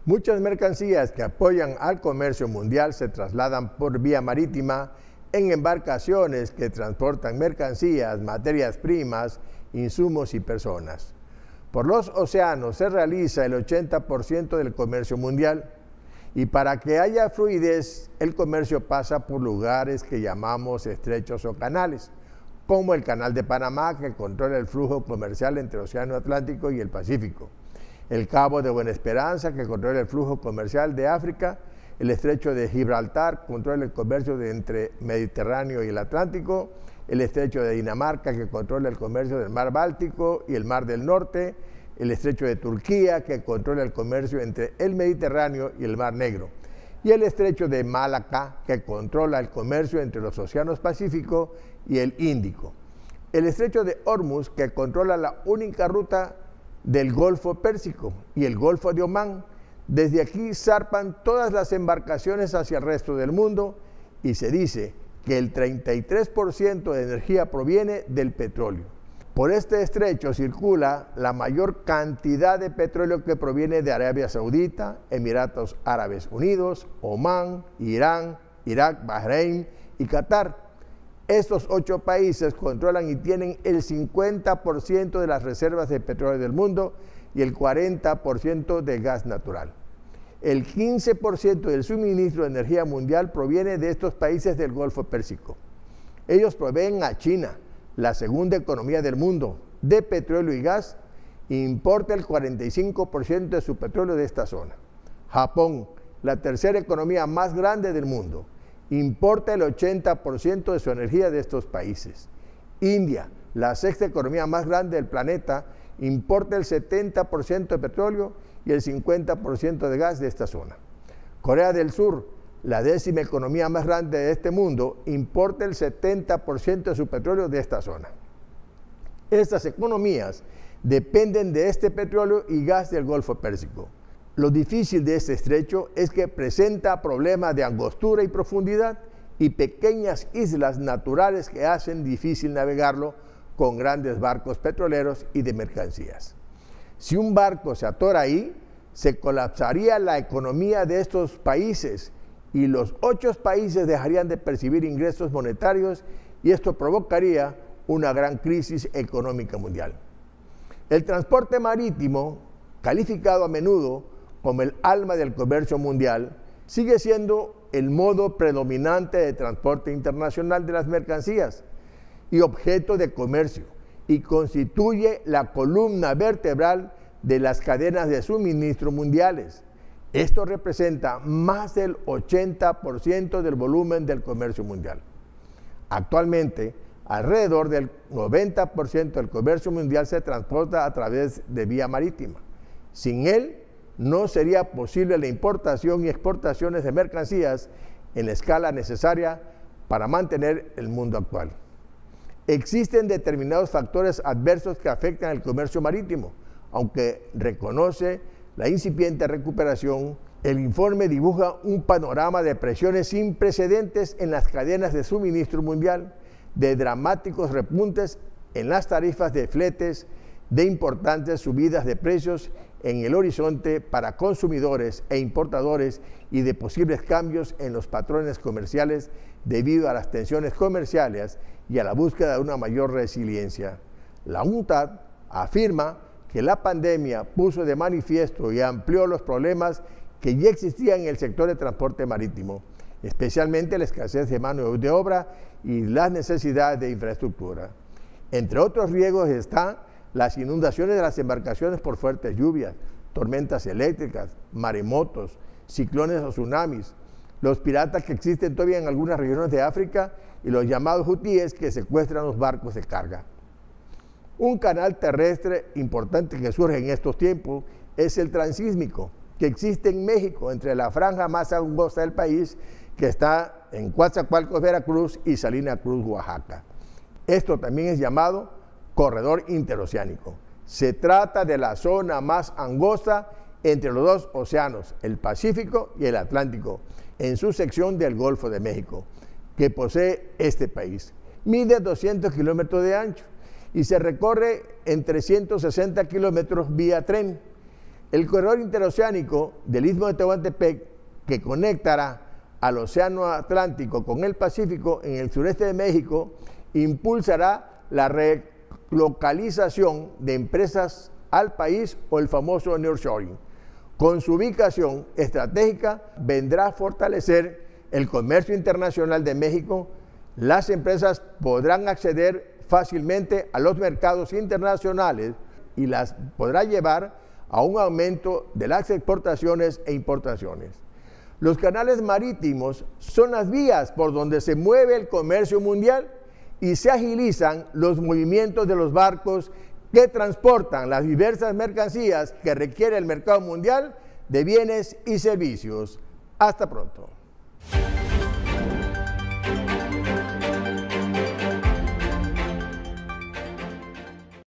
Muchas mercancías que apoyan al comercio mundial se trasladan por vía marítima en embarcaciones que transportan mercancías, materias primas, insumos y personas. Por los océanos se realiza el 80% del comercio mundial y para que haya fluidez, el comercio pasa por lugares que llamamos estrechos o canales, como el Canal de Panamá, que controla el flujo comercial entre el Océano Atlántico y el Pacífico, el Cabo de Buena Esperanza, que controla el flujo comercial de África, el Estrecho de Gibraltar, controla el comercio entre Mediterráneo y el Atlántico, el Estrecho de Dinamarca, que controla el comercio del Mar Báltico y el Mar del Norte, el Estrecho de Turquía, que controla el comercio entre el Mediterráneo y el Mar Negro, y el Estrecho de Malaca, que controla el comercio entre los océanos Pacífico y el Índico. El Estrecho de Hormuz, que controla la única ruta del Golfo Pérsico y el Golfo de Omán. Desde aquí zarpan todas las embarcaciones hacia el resto del mundo y se dice que el 33% de energía proviene del petróleo. Por este estrecho circula la mayor cantidad de petróleo que proviene de Arabia Saudita, Emiratos Árabes Unidos, Omán, Irán, Irak, Bahrein y Qatar. Estos 8 países controlan y tienen el 50% de las reservas de petróleo del mundo y el 40% de gas natural. El 15% del suministro de energía mundial proviene de estos países del Golfo Pérsico. Ellos proveen a China, la segunda economía del mundo, de petróleo y gas, e importa el 45% de su petróleo de esta zona. Japón, la tercera economía más grande del mundo, importa el 80% de su energía de estos países. India, la sexta economía más grande del planeta, importa el 70% de petróleo y el 50% de gas de esta zona. Corea del Sur, la 10ª economía más grande de este mundo, importa el 70% de su petróleo de esta zona. Estas economías dependen de este petróleo y gas del Golfo Pérsico. Lo difícil de este estrecho es que presenta problemas de angostura y profundidad y pequeñas islas naturales que hacen difícil navegarlo con grandes barcos petroleros y de mercancías. Si un barco se atora ahí, se colapsaría la economía de estos países y los 8 países dejarían de percibir ingresos monetarios y esto provocaría una gran crisis económica mundial. El transporte marítimo, calificado a menudo como el alma del comercio mundial, sigue siendo el modo predominante de transporte internacional de las mercancías y objeto de comercio, y constituye la columna vertebral de las cadenas de suministro mundiales. Esto representa más del 80% del volumen del comercio mundial. Actualmente, alrededor del 90% del comercio mundial se transporta a través de vía marítima. Sin él, no sería posible la importación y exportaciones de mercancías en la escala necesaria para mantener el mundo actual. Existen determinados factores adversos que afectan el comercio marítimo, aunque reconoce la incipiente recuperación. El informe dibuja un panorama de presiones sin precedentes en las cadenas de suministro mundial, de dramáticos repuntes en las tarifas de fletes, de importantes subidas de precios en el horizonte para consumidores e importadores y de posibles cambios en los patrones comerciales debido a las tensiones comerciales y a la búsqueda de una mayor resiliencia. La UNCTAD afirma que la pandemia puso de manifiesto y amplió los problemas que ya existían en el sector de transporte marítimo, especialmente la escasez de mano de obra y las necesidades de infraestructura. Entre otros riesgos están las inundaciones de las embarcaciones por fuertes lluvias, tormentas eléctricas, maremotos, ciclones o tsunamis, los piratas que existen todavía en algunas regiones de África y los llamados hutíes que secuestran los barcos de carga. Un canal terrestre importante que surge en estos tiempos es el transísmico, que existe en México, entre la franja más angosta del país, que está en Coatzacoalcos, Veracruz, y Salina Cruz, Oaxaca. Esto también es llamado corredor interoceánico. Se trata de la zona más angosta entre los 2 océanos, el Pacífico y el Atlántico, en su sección del Golfo de México, que posee este país. Mide 200 kilómetros de ancho y se recorre en 360 kilómetros vía tren. El corredor interoceánico del Istmo de Tehuantepec, que conectará al Océano Atlántico con el Pacífico en el sureste de México, impulsará la relocalización de empresas al país o el famoso nearshoring. Con su ubicación estratégica vendrá a fortalecer el comercio internacional de México. Las empresas podrán acceder fácilmente a los mercados internacionales y las podrá llevar a un aumento de las exportaciones e importaciones. Los canales marítimos son las vías por donde se mueve el comercio mundial y se agilizan los movimientos de los barcos que transportan las diversas mercancías que requiere el mercado mundial de bienes y servicios. Hasta pronto.